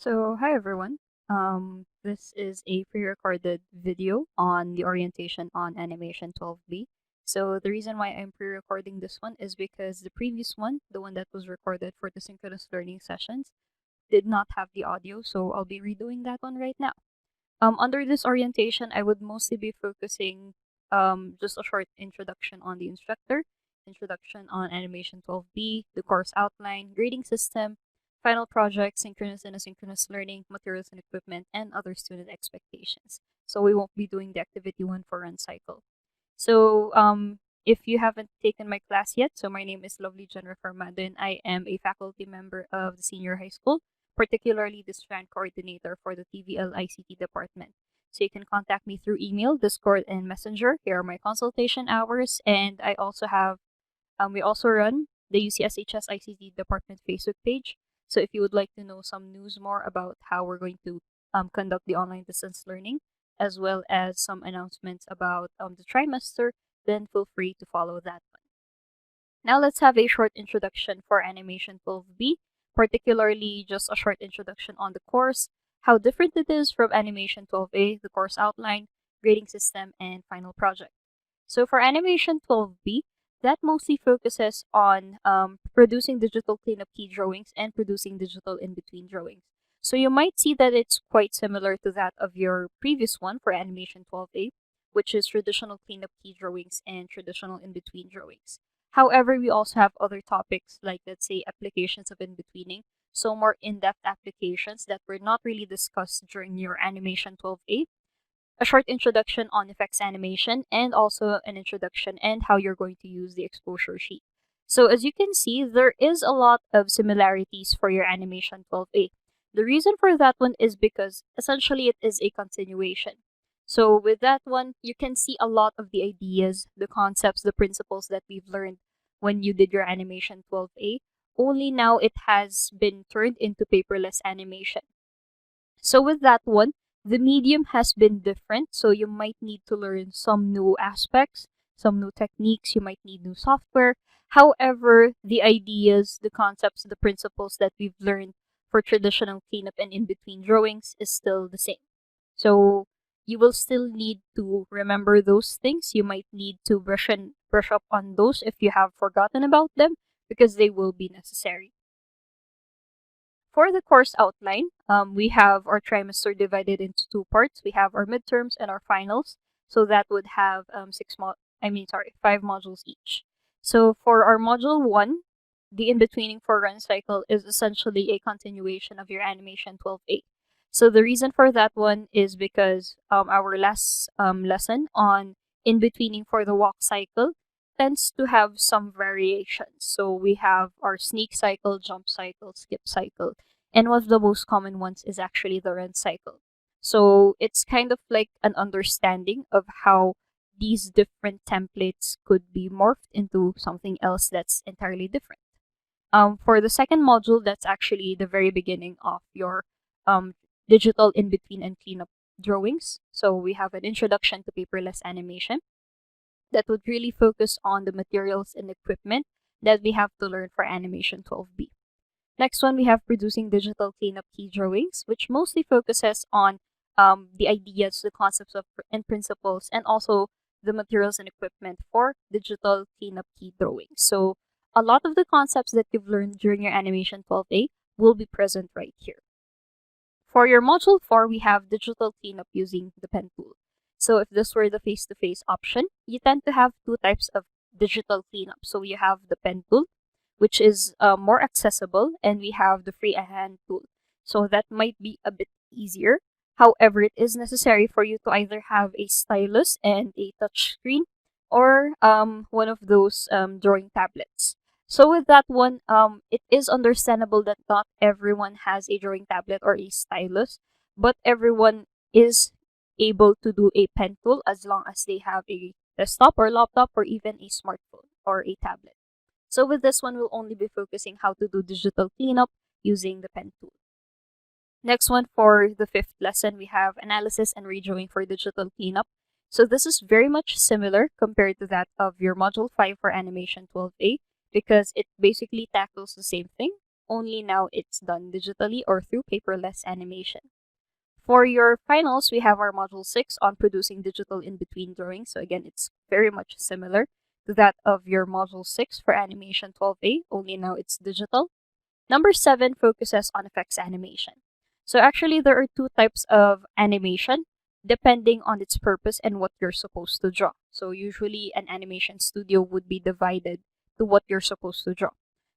Hi everyone. This is a pre-recorded video on the orientation on Animation 12b. So the reason why I'm pre-recording this one is because the previous one, the one that was recorded for the synchronous learning sessions, did not have the audio, so I'll be redoing that one right now. Under this orientation, I would mostly be focusing just a short introduction on the instructor, introduction on Animation 12b, the course outline, grading system, final project, synchronous and asynchronous learning, materials and equipment, and other student expectations. So we won't be doing the activity one for run cycle. If you haven't taken my class yet, so my name is Lovely Jennifer Madden. I am a faculty member of the senior high school, particularly the strand coordinator for the TVL ICT department. So you can contact me through email, Discord, and Messenger. Here are my consultation hours, and we also run the UC-SHS ICT department Facebook page. So if you would like to know some news more about how we're going to conduct the online distance learning, as well as some announcements about the trimester, then feel free to follow that one. Now let's have a short introduction for Animation 12b, particularly just a short introduction on the course, how different it is from Animation 12a, the course outline, grading system, and final project. So for Animation 12b, that mostly focuses on producing digital cleanup key drawings and producing digital in-between drawings. So you might see that it's quite similar to that of your previous one for Animation 12a, which is traditional cleanup key drawings and traditional in-between drawings. However, we also have other topics like, let's say, applications of in-betweening, so more in-depth applications that were not really discussed during your Animation 12a, a short introduction on effects animation, and also an introduction and how you're going to use the exposure sheet. So as you can see, there is a lot of similarities for your Animation 12a. The reason for that one is because essentially it is a continuation. So with that one, you can see a lot of the ideas, the concepts, the principles that we've learned when you did your Animation 12a, only now it has been turned into paperless animation. So with that one, the medium has been different, so you might need to learn some new aspects, some new techniques, you might need new software. However, the ideas, the concepts, the principles that we've learned for traditional cleanup and in-between drawings is still the same. So you will still need to remember those things. You might need to brush up on those if you have forgotten about them, because they will be necessary. For the course outline, we have our trimester divided into two parts. We have our midterms and our finals. So that would have 5 modules each. So for our module 1, the in-betweening for run cycle is essentially a continuation of your Animation 12a. So the reason for that one is because our last lesson on in-betweening for the walk cycle tends to have some variations. So we have our sneak cycle, jump cycle, skip cycle, and one of the most common ones is actually the run cycle. So it's kind of like an understanding of how these different templates could be morphed into something else that's entirely different. For the second module, that's actually the very beginning of your digital in-between and cleanup drawings. So we have an introduction to paperless animation that would really focus on the materials and equipment that we have to learn for Animation 12b. Next one, we have producing digital cleanup key drawings, which mostly focuses on the ideas, the concepts and principles, and also the materials and equipment for digital cleanup key drawings. So a lot of the concepts that you've learned during your Animation 12a will be present right here. For your Module 4, we have digital cleanup using the pen tool. So if this were the face-to-face option, you tend to have two types of digital cleanup. So you have the pen tool, which is more accessible, and we have the freehand tool. So that might be a bit easier. However, it is necessary for you to either have a stylus and a touch screen, or one of those drawing tablets. So with that one, it is understandable that not everyone has a drawing tablet or a stylus, but everyone is able to do a pen tool as long as they have a desktop or laptop or even a smartphone or a tablet. So with this one, we'll only be focusing how to do digital cleanup using the pen tool. Next one, for the 5th lesson, we have analysis and redrawing for digital cleanup. So this is very much similar compared to that of your Module 5 for Animation 12a, because it basically tackles the same thing. only now it's done digitally or through paperless animation. For your finals, we have our Module 6 on producing digital in-between drawings. So again, it's very much similar to that of your Module 6 for Animation 12A, only now it's digital. Number 7 focuses on effects animation. So actually, there are two types of animation depending on its purpose and what you're supposed to draw. So usually, an animation studio would be divided to what you're supposed to draw.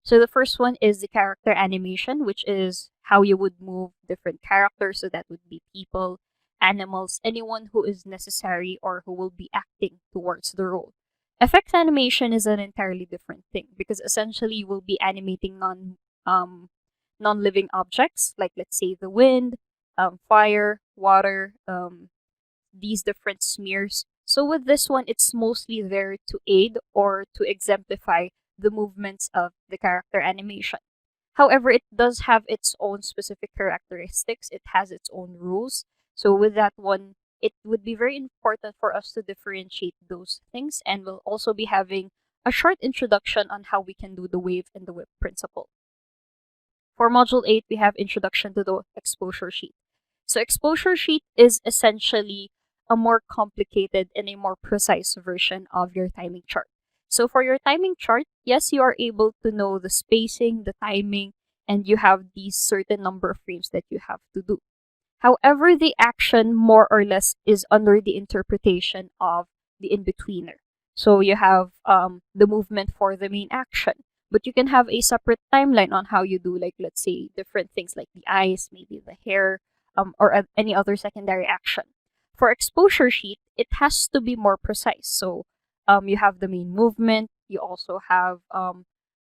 So the first one is the character animation, which is how you would move different characters. So that would be people, animals, anyone who is necessary or who will be acting towards the role. Effects animation is an entirely different thing because essentially you will be animating non-living objects, like let's say the wind, fire, water, these different smears. So with this one, it's mostly there to aid or to exemplify the movements of the character animation. However, it does have its own specific characteristics. It has its own rules. So with that one, it would be very important for us to differentiate those things, and we'll also be having a short introduction on how we can do the wave and the whip principle. For Module 8, we have Introduction to the Exposure Sheet. So exposure sheet is essentially a more complicated and a more precise version of your timing chart. So for your timing chart, yes, you are able to know the spacing, the timing, and you have these certain number of frames that you have to do. However, the action more or less is under the interpretation of the in-betweener. So you have the movement for the main action, but you can have a separate timeline on how you do, like, let's say, different things like the eyes, maybe the hair, or any other secondary action. For exposure sheet, it has to be more precise. So you have the main movement. You also have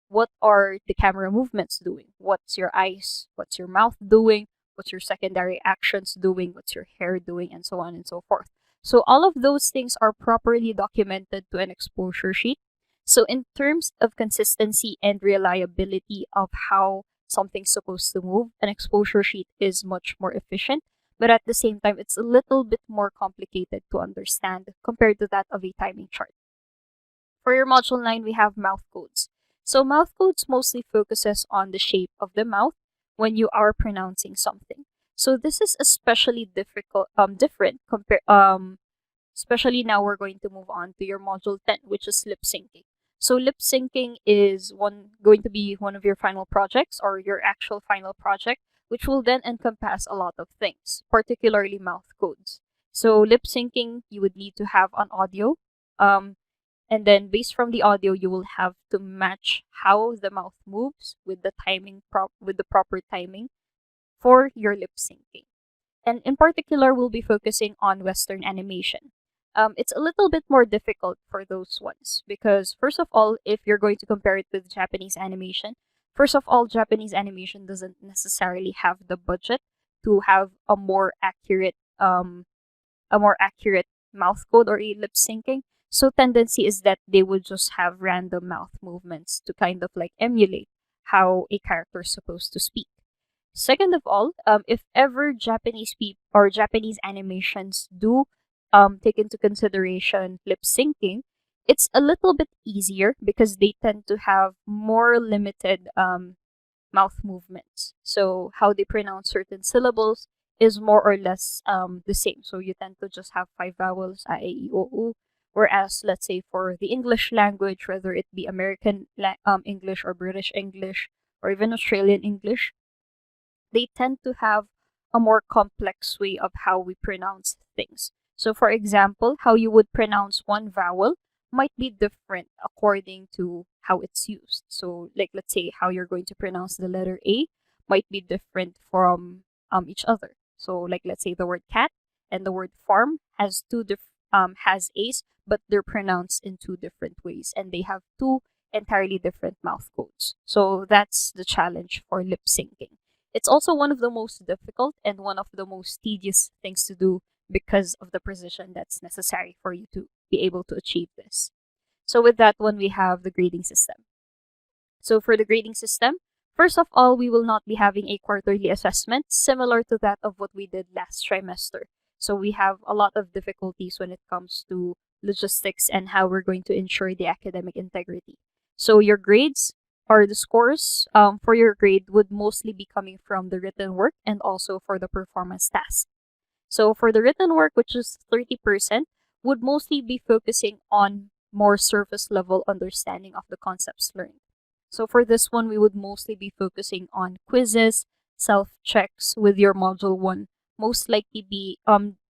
what are the camera movements doing? What's your eyes? What's your mouth doing? What's your secondary actions doing? What's your hair doing? And so on and so forth. So all of those things are properly documented to an exposure sheet. So in terms of consistency and reliability of how something's supposed to move, an exposure sheet is much more efficient, but at the same time, it's a little bit more complicated to understand compared to that of a timing chart. For your Module 9, we have mouth codes. So mouth codes mostly focuses on the shape of the mouth when you are pronouncing something. So this is especially different especially now we're going to move on to your Module 10, which is lip syncing. So lip syncing is going to be one of your final projects or your actual final project, which will then encompass a lot of things, particularly mouth codes. So lip syncing, you would need to have an audio, and then based from the audio, you will have to match how the mouth moves with the with the proper timing for your lip syncing. And in particular, we'll be focusing on Western animation. It's a little bit more difficult for those ones because, first of all, if you're going to compare it with Japanese animation, first of all, Japanese animation doesn't necessarily have the budget to have a more accurate mouth code or a lip syncing. So tendency is that they would just have random mouth movements to kind of like emulate how a character is supposed to speak. Second of all, if ever Japanese people or Japanese animations do take into consideration lip syncing, it's a little bit easier because they tend to have more limited mouth movements. So how they pronounce certain syllables is more or less the same. So you tend to just have 5 vowels, a, e, I, o, u. Whereas, let's say for the English language, whether it be American English or British English or even Australian English, they tend to have a more complex way of how we pronounce things. So for example, how you would pronounce one vowel might be different according to how it's used. So like let's say how you're going to pronounce the letter A might be different from each other. So like let's say the word cat and the word farm has has A's, but they're pronounced in 2 different ways and they have 2 entirely different mouth codes. So that's the challenge for lip syncing. It's also one of the most difficult and one of the most tedious things to do because of the precision that's necessary for you to be able to achieve this. So with that one, we have the grading system. So for the grading system, first of all, we will not be having a quarterly assessment similar to that of what we did last trimester. So we have a lot of difficulties when it comes to logistics and how we're going to ensure the academic integrity. So your grades or the scores for your grade would mostly be coming from the written work and also for the performance task. So for the written work, which is 30%, would mostly be focusing on more surface level understanding of the concepts learned. So for this one, we would mostly be focusing on quizzes, self-checks with your module 1, most likely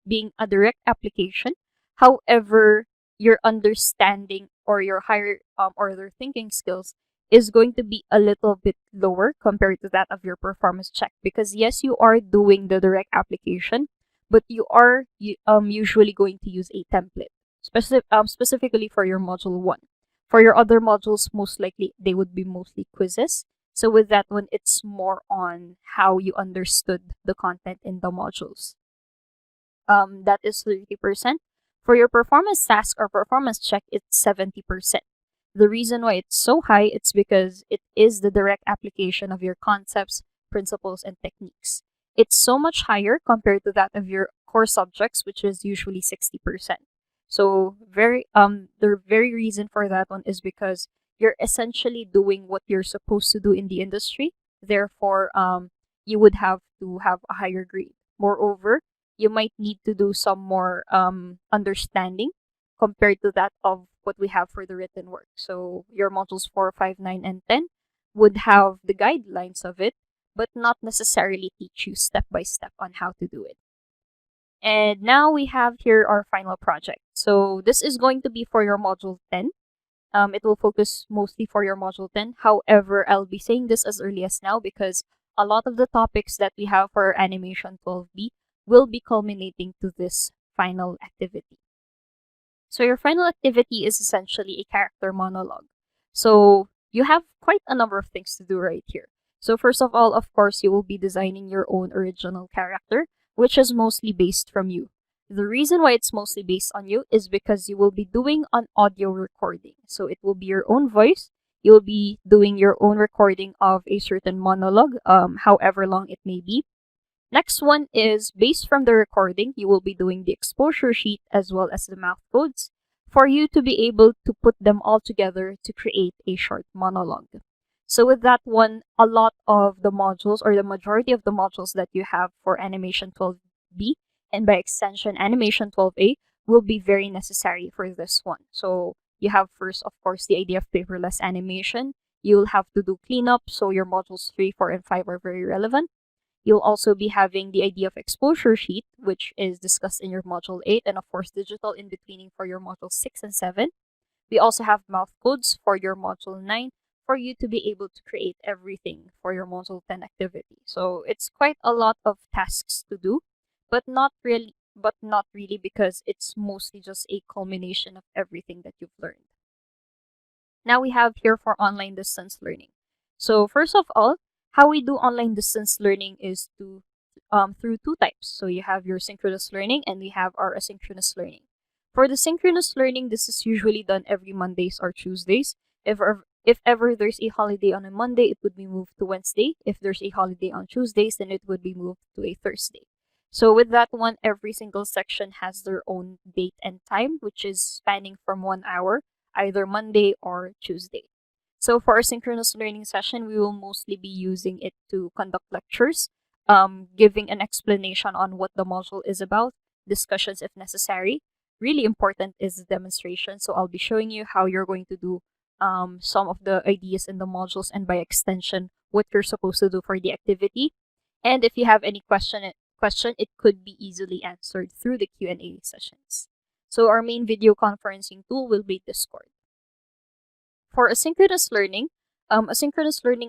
being a direct application. However, your understanding or your higher order thinking skills is going to be a little bit lower compared to that of your performance check, because yes, you are doing the direct application, but you are usually going to use a template specifically for your module 1. For your other modules, most likely they would be mostly quizzes. So with that one, it's more on how you understood the content in the modules. That is 30%. For your performance task or performance check, it's 70%. The reason why it's so high, it's because it is the direct application of your concepts, principles, and techniques. It's so much higher compared to that of your core subjects, which is usually 60%. So the very reason for that one is because you're essentially doing what you're supposed to do in the industry. Therefore, you would have to have a higher grade. Moreover, you might need to do some more understanding compared to that of what we have for the written work. So your modules 4, 5, 9, and 10 would have the guidelines of it, but not necessarily teach you step by step on how to do it. And now we have here our final project. So this is going to be for your module 10. It will focus mostly for your module 10. However, I'll be saying this as early as now because a lot of the topics that we have for Animation 12B will be culminating to this final activity. So your final activity is essentially a character monologue. So you have quite a number of things to do right here. So first of all, of course, you will be designing your own original character, which is mostly based from you. The reason why it's mostly based on you is because you will be doing an audio recording. So it will be your own voice. You'll be doing your own recording of a certain monologue, however long it may be. Next one is based from the recording, you will be doing the exposure sheet as well as the mouth codes for you to be able to put them all together to create a short monologue. So with that one, a lot of the modules or the majority of the modules that you have for Animation 12B and by extension Animation 12A will be very necessary for this one. So you have first, of course, the idea of paperless animation. You'll have to do cleanup, so your modules 3, 4, and 5 are very relevant. You'll also be having the idea of exposure sheet, which is discussed in your module 8, and of course, digital in-betweening for your module 6 and 7. We also have mouth codes for your module 9 for you to be able to create everything for your module 10 activity. So it's quite a lot of tasks to do, but not really because it's mostly just a culmination of everything that you've learned. Now we have here for online distance learning. So first of all, how we do online distance learning is through two types. So you have your synchronous learning and we have our asynchronous learning. For the synchronous learning, this is usually done every Mondays or Tuesdays. If ever there's a holiday on a Monday, it would be moved to Wednesday. If there's a holiday on Tuesdays, then it would be moved to a Thursday. So with that one, every single section has their own date and time, which is spanning from 1 hour, either Monday or Tuesday. So for our synchronous learning session, we will mostly be using it to conduct lectures, giving an explanation on what the module is about, discussions if necessary. Really important is the demonstration. So I'll be showing you how you're going to do some of the ideas in the modules and by extension, what you're supposed to do for the activity. And if you have any question, it could be easily answered through the Q&A sessions. So our main video conferencing tool will be Discord. For asynchronous learning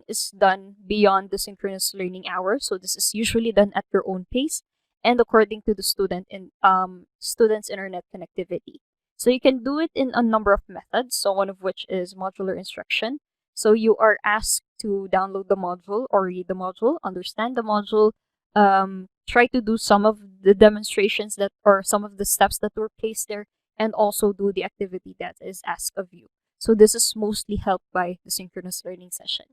is done beyond the synchronous learning hour. So this is usually done at your own pace and according to the student's internet connectivity. So you can do it in a number of methods. So one of which is modular instruction. So you are asked to download the module or read the module, understand the module, try to do some of the demonstrations or some of the steps that were placed there, and also do the activity that is asked of you. So this is mostly helped by the synchronous learning session.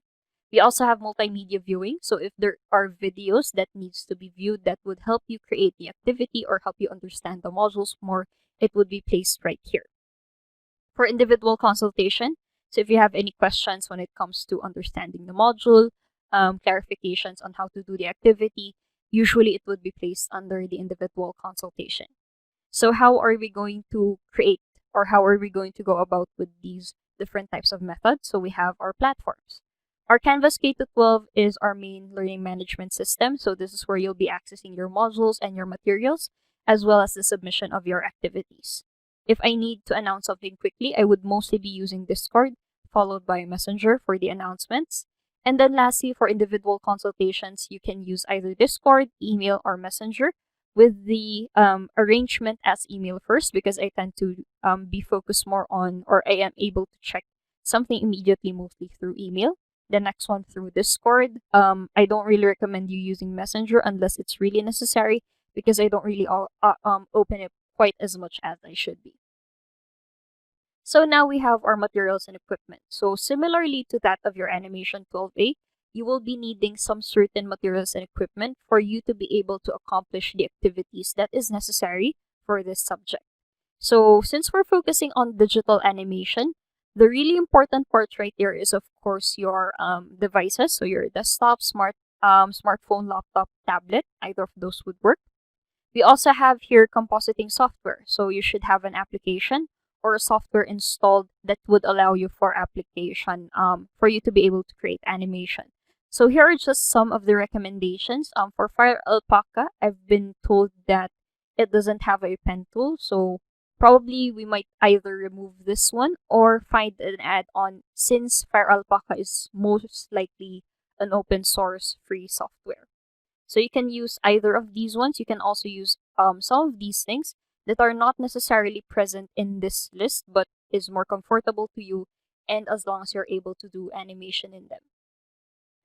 We also have multimedia viewing. So if there are videos that needs to be viewed that would help you create the activity or help you understand the modules more, it would be placed right here. For individual consultation, So if you have any questions when it comes to understanding the module, clarifications on how to do the activity, usually it would be placed under the individual consultation. So how are we going to create, or how are we going to go about with these different types of methods? So we have our platforms. Our Canvas K-12 is our main learning management system. So this is where you'll be accessing your modules and your materials, as well as the submission of your activities. If I need to announce something quickly, I would mostly be using Discord, followed by Messenger for the announcements. And then lastly, for individual consultations, you can use either Discord, email, or Messenger, with the arrangement as email first, because I tend to be focused more on, or I am able to check something immediately, mostly through email. The next one through Discord. I don't really recommend you using Messenger unless it's really necessary, because I don't really open it quite as much as I should be. So now we have our materials and equipment. So similarly to that of your Animation 12A, you will be needing some certain materials and equipment for you to be able to accomplish the activities that is necessary for this subject. So since we're focusing on digital animation, the really important part right there is, of course, your devices. So your desktop, smartphone, laptop, tablet, either of those would work. We also have here compositing software. So you should have an application or a software installed that would allow you for application for you to be able to create animation. So here are just some of the recommendations. For Fire Alpaca, I've been told that it doesn't have a pen tool. So probably we might either remove this one or find an add-on, since Fire Alpaca is most likely an open source free software. So you can use either of these ones. You can also use some of these things that are not necessarily present in this list, but is more comfortable to you, and as long as you're able to do animation in them.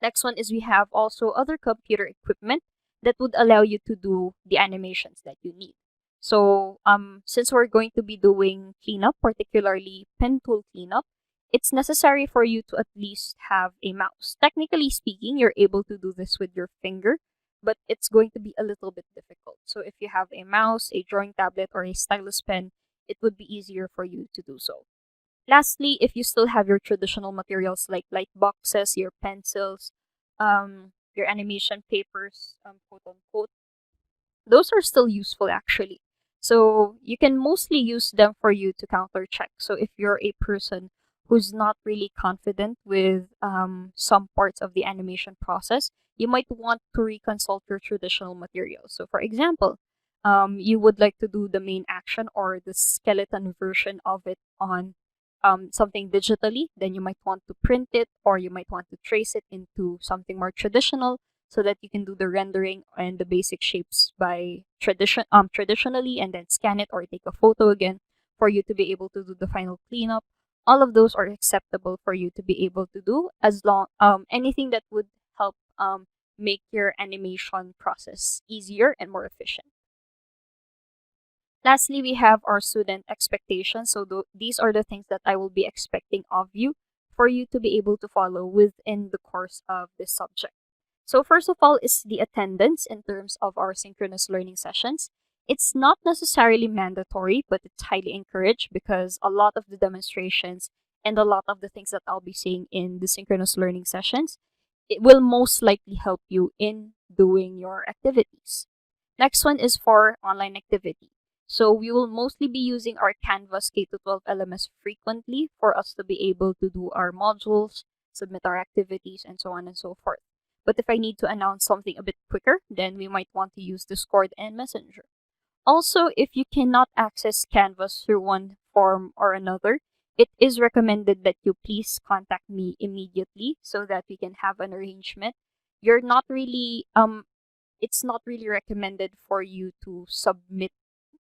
Next one is we have also other computer equipment that would allow you to do the animations that you need. So since we're going to be doing cleanup, particularly pen tool cleanup, it's necessary for you to at least have a mouse. Technically speaking, you're able to do this with your finger, but it's going to be a little bit difficult. So if you have a mouse, a drawing tablet, or a stylus pen, it would be easier for you to do so. Lastly, if you still have your traditional materials like light boxes, your pencils, your animation papers, quote unquote, those are still useful actually. So you can mostly use them for you to counter check. So if you're a person who's not really confident with some parts of the animation process, you might want to reconsult your traditional materials. So for example, you would like to do the main action or the skeleton version of it on something digitally, then you might want to print it, or you might want to trace it into something more traditional, so that you can do the rendering and the basic shapes by traditionally, and then scan it or take a photo again for you to be able to do the final cleanup. All of those are acceptable for you to be able to do, as long anything that would help make your animation process easier and more efficient. Lastly, we have our student expectations. So these are the things that I will be expecting of you for you to be able to follow within the course of this subject. So first of all is the attendance in terms of our synchronous learning sessions. It's not necessarily mandatory, but it's highly encouraged, because a lot of the demonstrations and a lot of the things that I'll be seeing in the synchronous learning sessions, it will most likely help you in doing your activities. Next one is for online activity. So we will mostly be using our Canvas K-12 LMS frequently for us to be able to do our modules, submit our activities, and so on and so forth. But if I need to announce something a bit quicker, then we might want to use Discord and Messenger. Also, if you cannot access Canvas through one form or another, it is recommended that you please contact me immediately so that we can have an arrangement. You're not really it's not really recommended for you to submit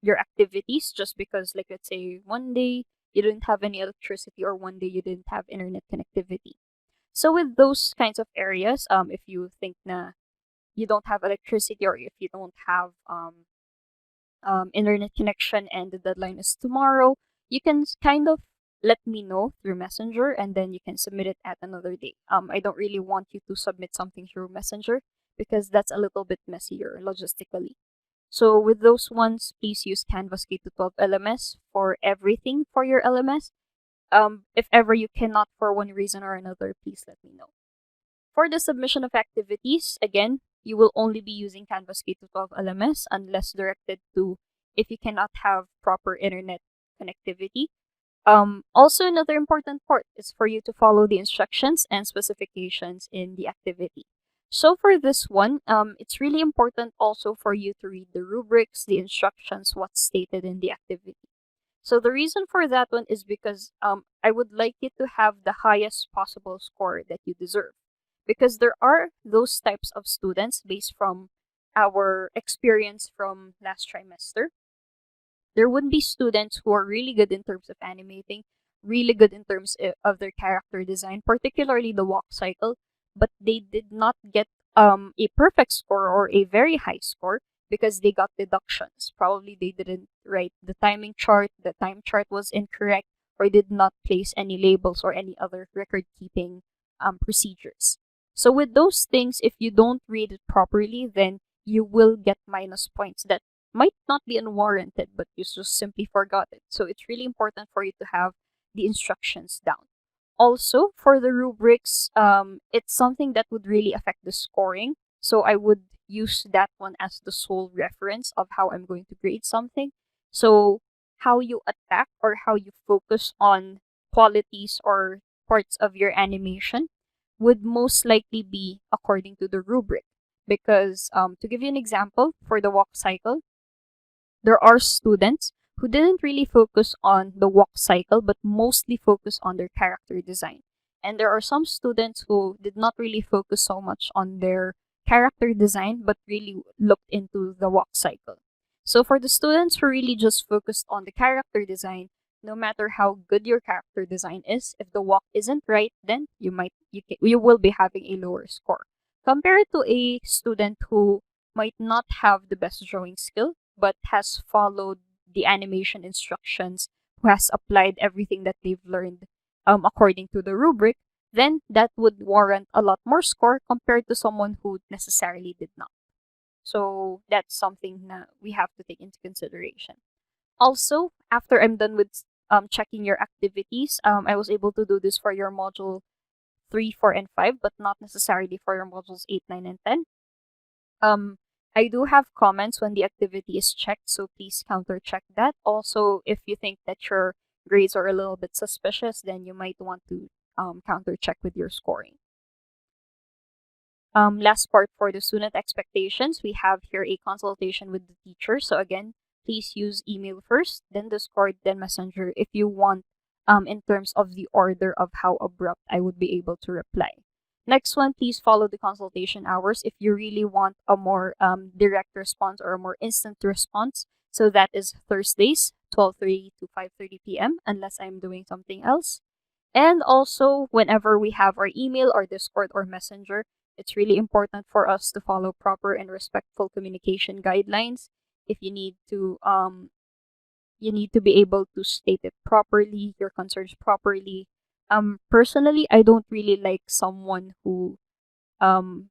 your activities just because, like, let's say one day you didn't have any electricity, or one day you didn't have internet connectivity. So with those kinds of areas, if you think na you don't have electricity, or if you don't have internet connection and the deadline is tomorrow, you can kind of let me know through Messenger, and then you can submit it at another day. I don't really want you to submit something through Messenger because that's a little bit messier logistically. So with those ones, please use Canvas K-12 LMS for everything for your LMS. If ever you cannot for one reason or another, please let me know. For the submission of activities, again, you will only be using Canvas K-12 LMS unless directed to if you cannot have proper internet connectivity. Also, another important part is for you to follow the instructions and specifications in the activity. So for this one, it's really important also for you to read the rubrics, the instructions, what's stated in the activity. So the reason for that one is because I would like you to have the highest possible score that you deserve. Because there are those types of students based from our experience from last trimester. There would be students who are really good in terms of animating, really good in terms of their character design, particularly the walk cycle, but they did not get a perfect score or a very high score because they got deductions. Probably they didn't write the timing chart, the time chart was incorrect, or did not place any labels or any other record keeping procedures. So with those things, if you don't read it properly, then you will get minus points that might not be unwarranted, but you just simply forgot it. So it's really important for you to have the instructions down. Also, for the rubrics, it's something that would really affect the scoring. So I would use that one as the sole reference of how I'm going to grade something. So how you attack or how you focus on qualities or parts of your animation would most likely be according to the rubric. Because to give you an example, for the walk cycle, there are students who didn't really focus on the walk cycle, but mostly focus on their character design. And there are some students who did not really focus so much on their character design, but really looked into the walk cycle. So for the students who really just focused on the character design, no matter how good your character design is, if the walk isn't right, then you will be having a lower score compared to a student who might not have the best drawing skill but has followed the animation instructions, who has applied everything that they've learned according to the rubric, then that would warrant a lot more score compared to someone who necessarily did not. So that's something that we have to take into consideration. Also, after I'm done with checking your activities, I was able to do this for your module 3, 4, and 5, but not necessarily for your modules 8, 9, and 10. Um, I do have comments when the activity is checked, so please counter check that. Also, if you think that your grades are a little bit suspicious, then you might want to counter check with your scoring. Last part for the student expectations, we have here a consultation with the teacher. So again, please use email first, then Discord, then Messenger if you want in terms of the order of how abrupt I would be able to reply. Next one, please follow the consultation hours if you really want a more direct response or a more instant response. So that is Thursdays, 12:30 to 5:30 p.m. unless I'm doing something else. And also, whenever we have our email or Discord or Messenger, it's really important for us to follow proper and respectful communication guidelines. If you need to be able to state it properly, your concerns properly. Personally, I don't really like someone who um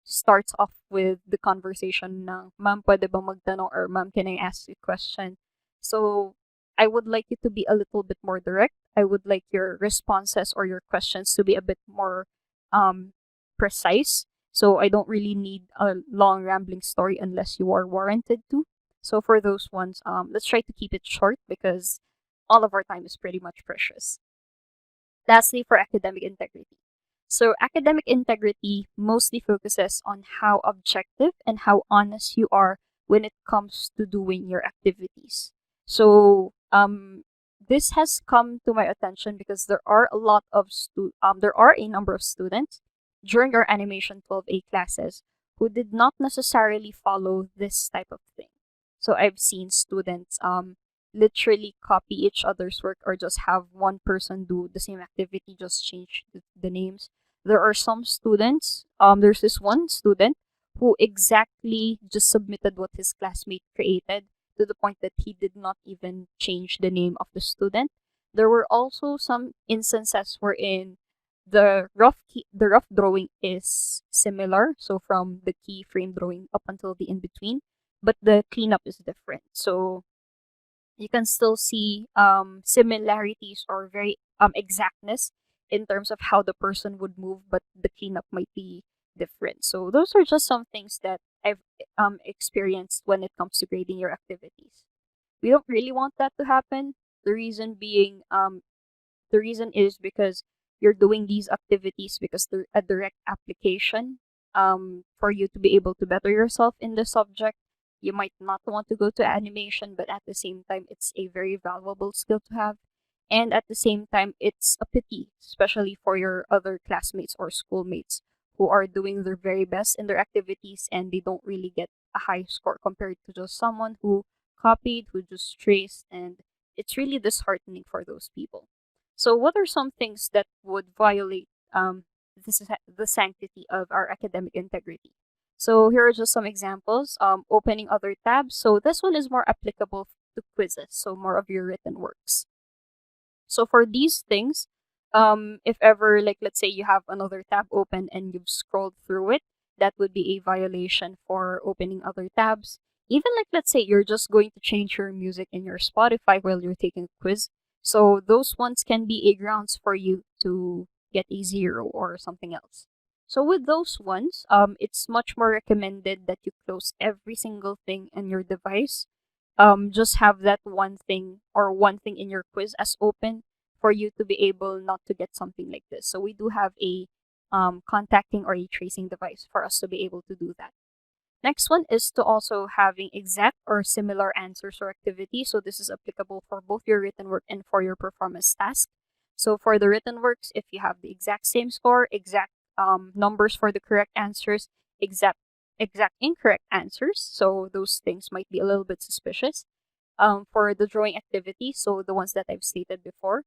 starts off with the conversation na, ma'am, pwede ba magtanong, or ma'am, can I ask you a question? So I would like you to be a little bit more direct. I would like your responses or your questions to be a bit more precise. So I don't really need a long rambling story unless you are warranted to. So for those ones, let's try to keep it short because all of our time is pretty much precious. Lastly, for academic integrity. So academic integrity mostly focuses on how objective and how honest you are when it comes to doing your activities. So this has come to my attention because there are a lot of there are a number of students during our animation 12A classes who did not necessarily follow this type of thing. So I've seen students literally copy each other's work or just have one person do the same activity, just change the names. There are some students, there's this one student who exactly just submitted what his classmate created to the point that he did not even change the name of the student. There were also some instances wherein the rough drawing is similar, so from the key frame drawing up until the in between, but the cleanup is different. So you can still see similarities or very exactness in terms of how the person would move, but the cleanup might be different. So those are just some things that I've experienced when it comes to grading your activities. We don't really want that to happen. The reason being, the reason is because you're doing these activities because they're a direct application for you to be able to better yourself in the subject. You might not want to go to animation, but at the same time, it's a very valuable skill to have. And at the same time, it's a pity, especially for your other classmates or schoolmates who are doing their very best in their activities and they don't really get a high score compared to just someone who copied, who just traced, and it's really disheartening for those people. So, what are some things that would violate the sanctity of our academic integrity? So, here are just some examples. Opening other tabs. So, this one is more applicable to quizzes, so more of your written works. So, for these things, if ever, like, let's say you have another tab open and you've scrolled through it, that would be a violation for opening other tabs. Even like, let's say you're just going to change your music in your Spotify while you're taking a quiz, so those ones can be a grounds for you to get a 0 or something else. So with those ones, it's much more recommended that you close every single thing in your device. Just have that one thing or one thing in your quiz as open for you to be able not to get something like this. So we do have a contacting or a tracing device for us to be able to do that. Next one is to also having exact or similar answers or activity. So this is applicable for both your written work and for your performance task. So for the written works, if you have the exact same score, exact numbers for the correct answers, exact incorrect answers, so those things might be a little bit suspicious. For the drawing activity, so the ones that I've stated before,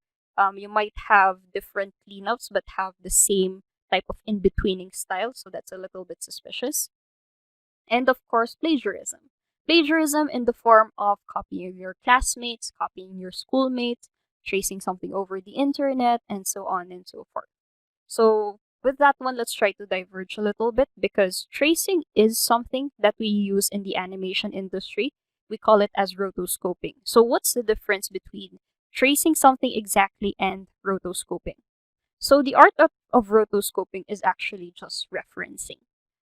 you might have different cleanups but have the same type of in-betweening style, so that's a little bit suspicious. And of course, plagiarism. Plagiarism in the form of copying your classmates, copying your schoolmates, tracing something over the internet, and so on and so forth. So, with that one, let's try to diverge a little bit because tracing is something that we use in the animation industry. We call it as rotoscoping. So, what's the difference between tracing something exactly and rotoscoping? So the art of rotoscoping is actually just referencing.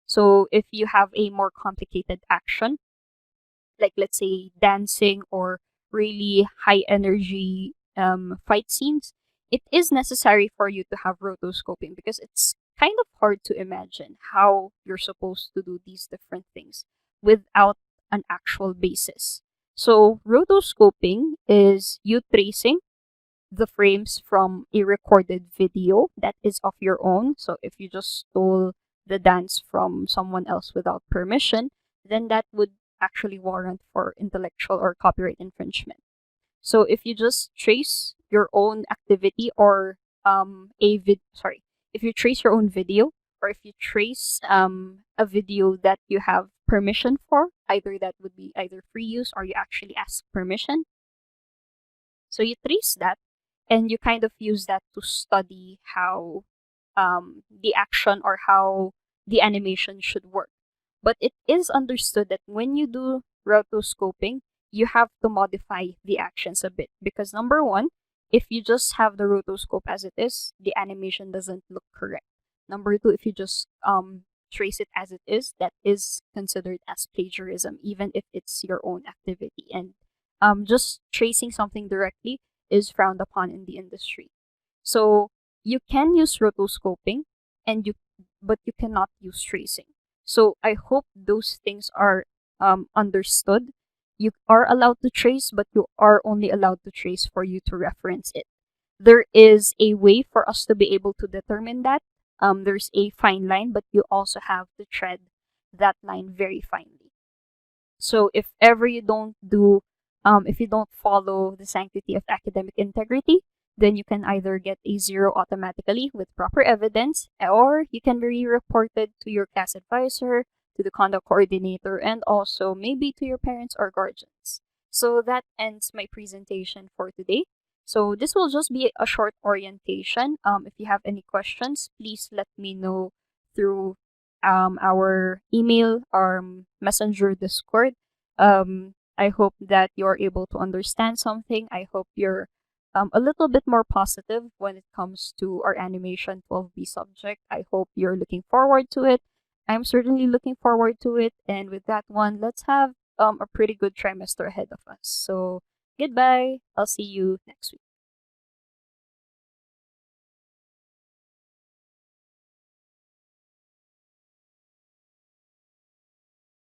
So if you have a more complicated action, like let's say dancing or really high energy fight scenes, it is necessary for you to have rotoscoping because it's kind of hard to imagine how you're supposed to do these different things without an actual basis. So rotoscoping is you tracing the frames from a recorded video that is of your own. So if you just stole the dance from someone else without permission, then that would actually warrant for intellectual or copyright infringement. So if you just trace your own activity or if you trace your own video or if you trace a video that you have permission for, either that would be either free use or you actually ask permission. So you trace that and you kind of use that to study how the action or how the animation should work. But it is understood that when you do rotoscoping, you have to modify the actions a bit because number one, if you just have the rotoscope as it is, the animation doesn't look correct. Number two, if you just trace it as it is, that is considered as plagiarism, even if it's your own activity. And just tracing something directly is frowned upon in the industry. So you can use rotoscoping and but you cannot use tracing. So I hope those things are understood. You are allowed to trace, but you are only allowed to trace for you to reference it. There is a way for us to be able to determine that. There's a fine line, but you also have to tread that line very finely. So if ever you don't do, if you don't follow the sanctity of academic integrity, then you can either get a 0 automatically with proper evidence, or you can be reported to your class advisor, to the conduct coordinator, and also maybe to your parents or guardians. So that ends my presentation for today. So this will just be a short orientation. If you have any questions, please let me know through our email or messenger Discord. I hope that you're able to understand something. I hope you're a little bit more positive when it comes to our animation 12B subject. I hope you're looking forward to it. I'm certainly looking forward to it. And with that one, let's have a pretty good trimester ahead of us. So goodbye. I'll see you next week.